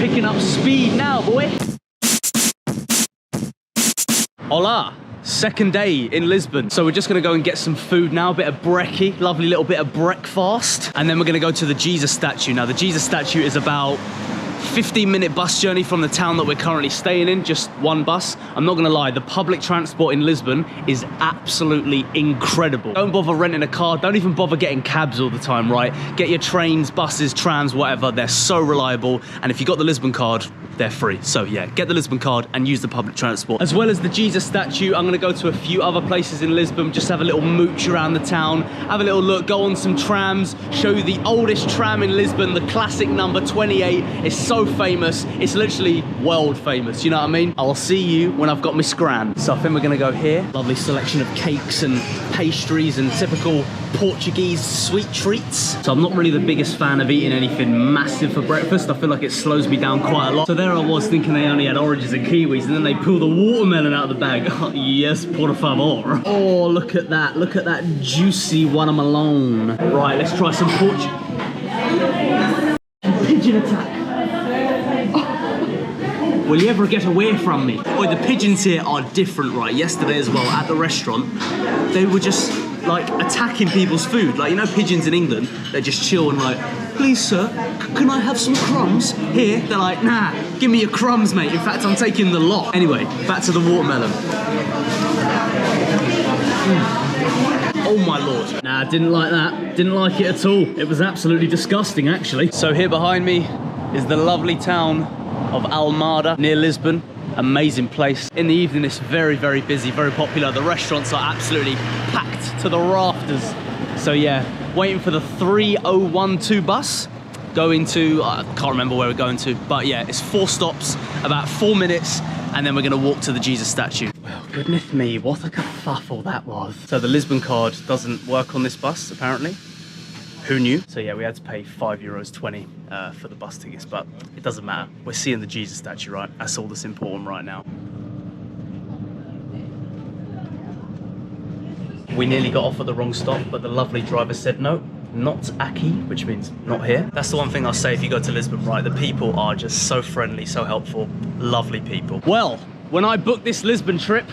picking up speed now, boy. Hola. Second day in Lisbon. So we're just gonna go and get some food now, a bit of brekkie, lovely little bit of breakfast. And then we're gonna go to the Jesus statue. Now the Jesus statue is about 15-minute bus journey from the town that we're currently staying in, just one bus. I'm not gonna lie, the public transport in Lisbon is absolutely incredible. Don't bother renting a car, don't even bother getting cabs all the time, right? Get your trains, buses, trams, whatever, they're so reliable. And if you got the Lisbon card, they're free. So yeah, get the Lisbon card and use the public transport. As well as the Jesus statue, I'm gonna go to a few other places in Lisbon, just have a little mooch around the town, have a little look, go on some trams, show you the oldest tram in Lisbon, the classic number 28. It's so famous, it's literally world famous, you know what I mean? I'll see you when I've got my scran. So I think we're gonna go here. Lovely selection of cakes and pastries and typical Portuguese sweet treats. So I'm not really the biggest fan of eating anything massive for breakfast. I feel like it slows me down quite a lot. So there I was thinking they only had oranges and kiwis, and then they pull the watermelon out of the bag. Oh, yes, por favor. Oh, look at that juicy watermelon. Right, let's try some pigeon attack. Will you ever get away from me? Boy, the pigeons here are different, right? Yesterday as well, at the restaurant, they were just like attacking people's food. Like, you know, pigeons in England, they just chill and like, please sir, can I have some crumbs? Here, they're like, nah, give me your crumbs, mate. In fact, I'm taking the lot. Anyway, back to the watermelon. Oh my lord. Nah, didn't like that. Didn't like it at all. It was absolutely disgusting, actually. So here behind me is the lovely town of Almada near Lisbon. Amazing place. In the evening it's very, very busy, very popular. The restaurants are absolutely packed to the rafters. So yeah, waiting for the 3012 bus going to, I can't remember where we're going to, but yeah, it's 4 stops, about 4 minutes, and then we're gonna walk to the Jesus statue. Well, goodness me, what a kerfuffle that was. So the Lisbon card doesn't work on this bus, apparently. Who knew? So yeah, we had to pay €5.20 for the bus tickets, but it doesn't matter. We're seeing the Jesus statue, right? That's all that's important right now. We nearly got off at the wrong stop, but the lovely driver said no, not aqui, which means not here. That's the one thing I'll say if you go to Lisbon, right? The people are just so friendly, so helpful, lovely people. Well, when I booked this Lisbon trip,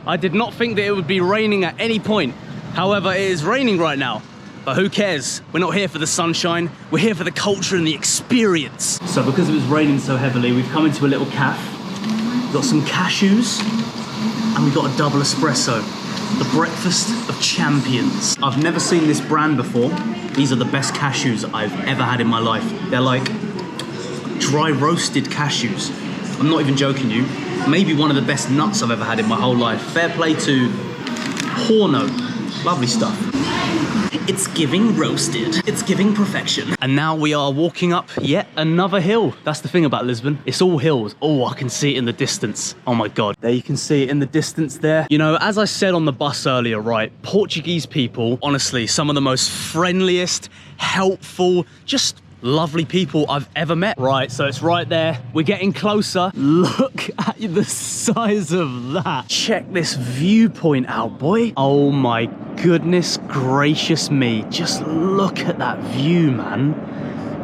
I did not think that it would be raining at any point. However, it is raining right now. But who cares? We're not here for the sunshine. We're here for the culture and the experience. So because it was raining so heavily, we've come into a little cafe. We've got some cashews and we've got a double espresso. The breakfast of champions. I've never seen this brand before. These are the best cashews I've ever had in my life. They're like dry roasted cashews. I'm not even joking you. Maybe one of the best nuts I've ever had in my whole life. Fair play to Horno. Lovely stuff. It's giving roasted. It's giving perfection. And now we are walking up yet another hill. That's the thing about Lisbon. It's all hills. Oh, I can see it in the distance. Oh my God. There you can see it in the distance there. You know, as I said on the bus earlier, right? Portuguese people, honestly, some of the most friendliest, helpful, just lovely people I've ever met. Right, so it's right there. We're getting closer. Look at the size of that. Check this viewpoint out, boy. Oh my goodness gracious me. Just look at that view, man.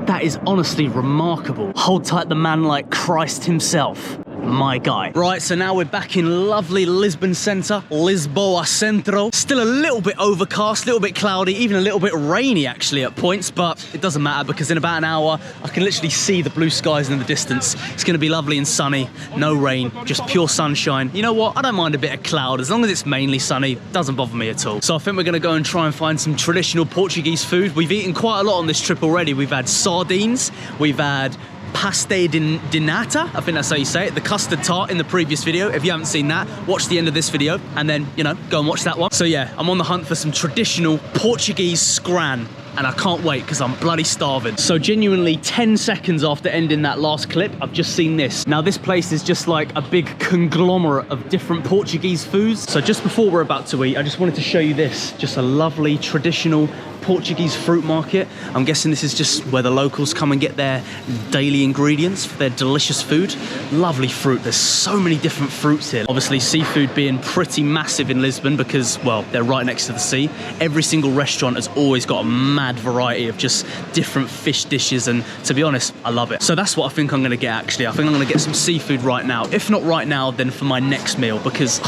That is honestly remarkable. Hold tight the man like Christ himself. My guy. Right, so now we're back in lovely Lisbon centre, Lisboa Centro. Still a little bit overcast, a little bit cloudy, even a little bit rainy actually at points, but it doesn't matter because in about an hour, I can literally see the blue skies in the distance. It's gonna be lovely and sunny, no rain, just pure sunshine. You know what? I don't mind a bit of cloud, as long as it's mainly sunny, doesn't bother me at all. So I think we're gonna go and try and find some traditional Portuguese food. We've eaten quite a lot on this trip already. We've had sardines, we've had pastel de nata, I think that's how you say it, the custard tart in the previous video. If you haven't seen that, watch the end of this video and then, you know, go and watch that one. So yeah, I'm on the hunt for some traditional Portuguese scran and I can't wait because I'm bloody starving. So genuinely 10 seconds after ending that last clip, I've just seen this. Now this place is just like a big conglomerate of different Portuguese foods. So just before we're about to eat, I just wanted to show you this, just a lovely traditional Portuguese fruit market. I'm guessing this is just where the locals come and get their daily ingredients for their delicious food. Lovely fruit. There's so many different fruits here. Obviously, seafood being pretty massive in Lisbon because, well, they're right next to the sea. Every single restaurant has always got a mad variety of just different fish dishes, and to be honest, I love it. So that's what I think I'm gonna get, actually. I think I'm gonna get some seafood right now. If not right now, then for my next meal, because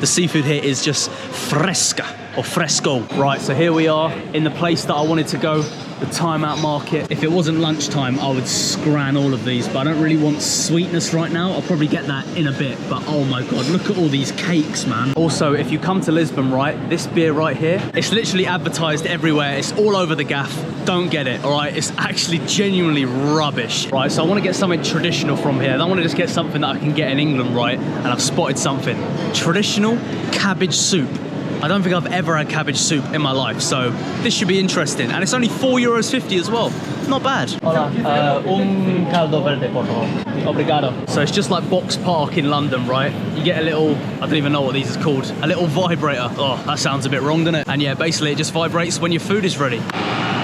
the seafood here is just fresca or fresco. Right, so here we are in the place that I wanted to go, the TimeOut market. If it wasn't lunchtime, I would scran all of these, but I don't really want sweetness right now. I'll probably get that in a bit, but oh my God, look at all these cakes, man. Also, if you come to Lisbon, right, this beer right here, it's literally advertised everywhere. It's all over the gaff. Don't get it, all right? It's actually genuinely rubbish. Right, so I want to get something traditional from here. I don't want to just get something that I can get in England, right? And I've spotted something. Traditional cabbage soup. I don't think I've ever had cabbage soup in my life, so this should be interesting. And it's only €4.50 as well. Not bad. Hola, caldo verde, por favor. Obrigado. So it's just like Box Park in London, right? You get a little, I don't even know what these is called, a little vibrator. Oh, that sounds a bit wrong, doesn't it? And yeah, basically it just vibrates when your food is ready.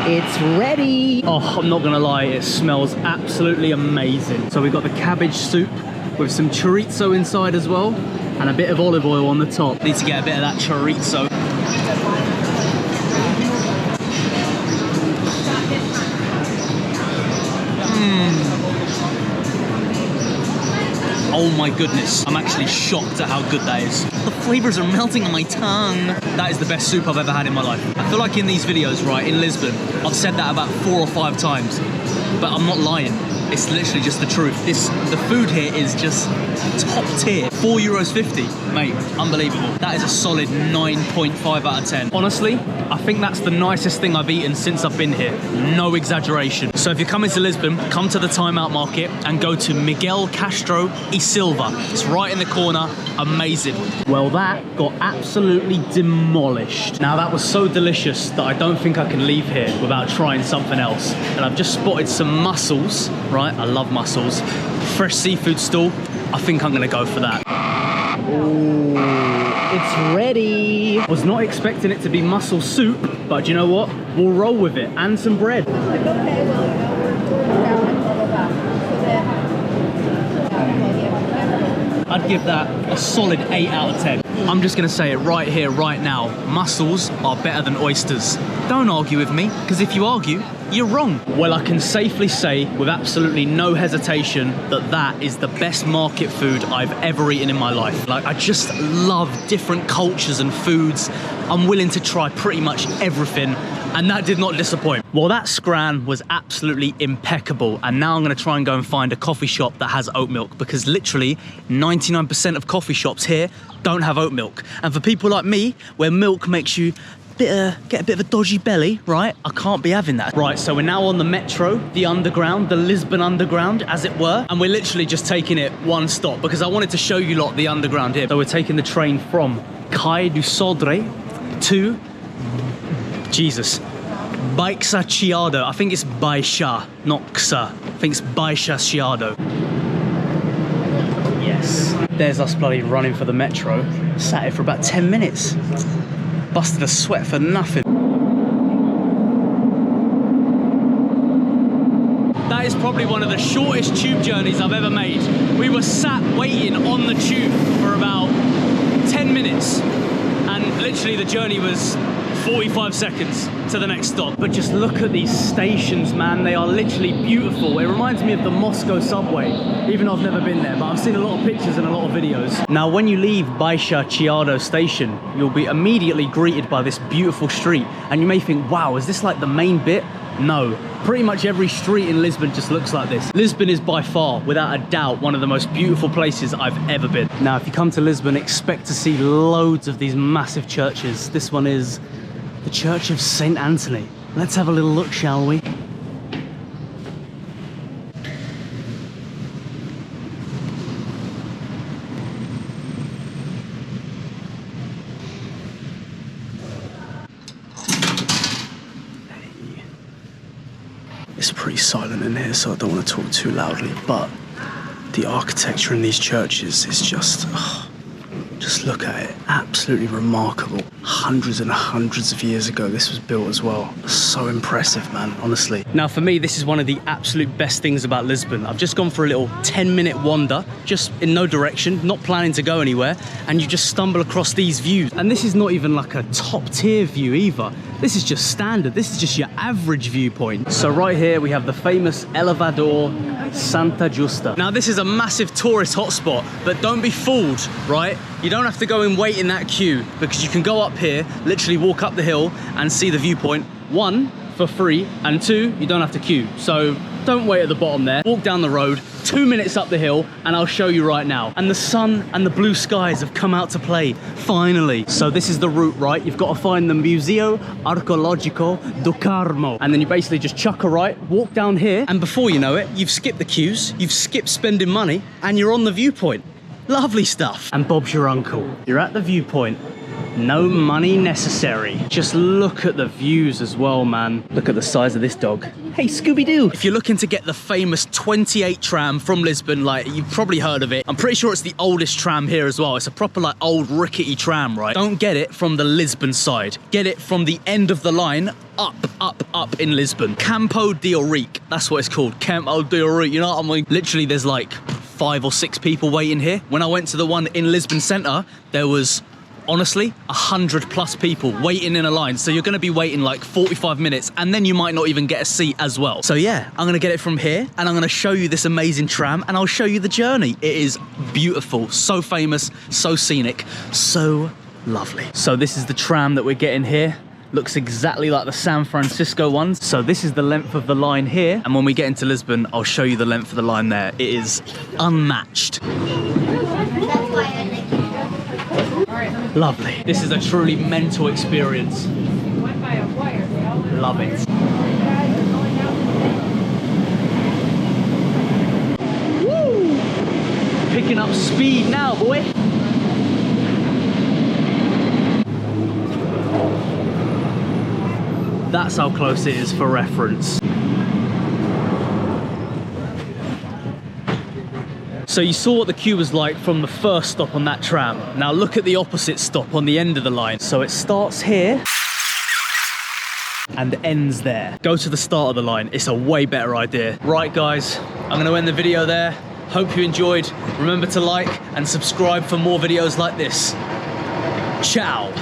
It's ready. Oh, I'm not gonna lie, it smells absolutely amazing. So we've got the cabbage soup with some chorizo inside as well, and a bit of olive oil on the top. Need to get a bit of that chorizo. Oh my goodness, I'm actually shocked at how good that is. The flavors are melting on my tongue. That is the best soup I've ever had in my life. I feel like in these videos, right, in Lisbon, I've said that about 4 or 5 times, but I'm not lying. It's literally just the truth. The food here is just top tier. €4.50, mate, unbelievable. That is a solid 9.5 out of 10. Honestly, I think that's the nicest thing I've eaten since I've been here. No exaggeration. So if you're coming to Lisbon, come to the TimeOut market and go to Miguel Castro e Silva. It's right in the corner, amazing. Well, that got absolutely demolished. Now that was so delicious that I don't think I can leave here without trying something else. And I've just spotted some mussels, right? I love mussels. Fresh seafood stall. I think I'm gonna go for that. Oh, it's ready. Was not expecting it to be mussel soup, but you know what? We'll roll with it, and some bread. I'd give that a solid 8 out of 10. I'm just gonna say it right here, right now. Mussels are better than oysters. Don't argue with me, because if you argue, you're wrong. Well, I can safely say with absolutely no hesitation that that is the best market food I've ever eaten in my life. Like, I just love different cultures and foods. I'm willing to try pretty much everything, and that did not disappoint. Well, that scran was absolutely impeccable, and now I'm gonna try and go and find a coffee shop that has oat milk, because literally 99% of coffee shops here don't have oat milk. And for people like me, where milk makes you get a bit of a dodgy belly, right? I can't be having that. Right, so we're now on the metro, the underground, the Lisbon underground, as it were. And we're literally just taking it one stop because I wanted to show you lot the underground here. So we're taking the train from Caio do Sodré to, Jesus, Baixa Chiado. I think it's Baixa, not Xa. I think it's Baixa Chiado. Yes. There's us bloody running for the metro. Sat here for about 10 minutes. Busted a sweat for nothing. That is probably one of the shortest tube journeys I've ever made. We were sat waiting on the tube for about 10 minutes, and literally the journey was 45 seconds to the next stop. But just look at these stations, man. They are literally beautiful. It reminds me of the Moscow subway, even though I've never been there, but I've seen a lot of pictures and a lot of videos. Now, when you leave Baixa Chiado station, you'll be immediately greeted by this beautiful street. And you may think, wow, is this like the main bit? No, pretty much every street in Lisbon just looks like this. Lisbon is by far, without a doubt, one of the most beautiful places I've ever been. Now, if you come to Lisbon, expect to see loads of these massive churches. This one is the Church of St. Anthony. Let's have a little look, shall we? It's pretty silent in here, so I don't want to talk too loudly, but the architecture in these churches is just Just look at it, absolutely remarkable. Hundreds and hundreds of years ago this was built as well. So impressive, man, honestly. Now for me, this is one of the absolute best things about Lisbon. I've just gone for a little 10-minute wander, just in no direction, not planning to go anywhere, and you just stumble across these views. And this is not even like a top tier view either. This is just standard, this is just your average viewpoint. So right here we have the famous Elevador Santa Justa. Now this is a massive tourist hotspot, but don't be fooled, right? You don't have to go and wait in that queue, because you can go up here, literally walk up the hill and see the viewpoint. One, for free, and two, you don't have to queue. So don't wait at the bottom there. Walk down the road, 2 minutes up the hill, and I'll show you right now. And the sun and the blue skies have come out to play, finally. So this is the route, right? You've got to find the Museo Archeologico do Carmo. And then you basically just chuck a right, walk down here, and before you know it, you've skipped the queues, you've skipped spending money, and you're on the viewpoint. Lovely stuff. And Bob's your uncle. You're at the viewpoint. No money necessary. Just look at the views as well, man. Look at the size of this dog. Hey, Scooby-Doo. If you're looking to get the famous 28 tram from Lisbon, like, you've probably heard of it. I'm pretty sure it's the oldest tram here as well. It's a proper, like, old rickety tram, right? Don't get it from the Lisbon side. Get it from the end of the line up in Lisbon. Campo de Ourique. That's what it's called. Campo de Ourique. You know what I mean? Literally, there's like 5 or 6 people waiting here. When I went to the one in Lisbon Centre, there was honestly 100+ people waiting in a line. So you're gonna be waiting like 45 minutes and then you might not even get a seat as well. So yeah, I'm gonna get it from here and I'm gonna show you this amazing tram and I'll show you the journey. It is beautiful, so famous, so scenic, so lovely. So this is the tram that we're getting here. Looks exactly like the San Francisco ones. So this is the length of the line here. And when we get into Lisbon, I'll show you the length of the line there. It is unmatched. Lovely. This is a truly mental experience. Love it. Woo! Picking up speed now, boy. That's how close it is for reference. So you saw what the queue was like from the first stop on that tram. Now look at the opposite stop on the end of the line. So it starts here and ends there. Go to the start of the line. It's a way better idea. Right guys, I'm gonna end the video there. Hope you enjoyed. Remember to like and subscribe for more videos like this. Ciao.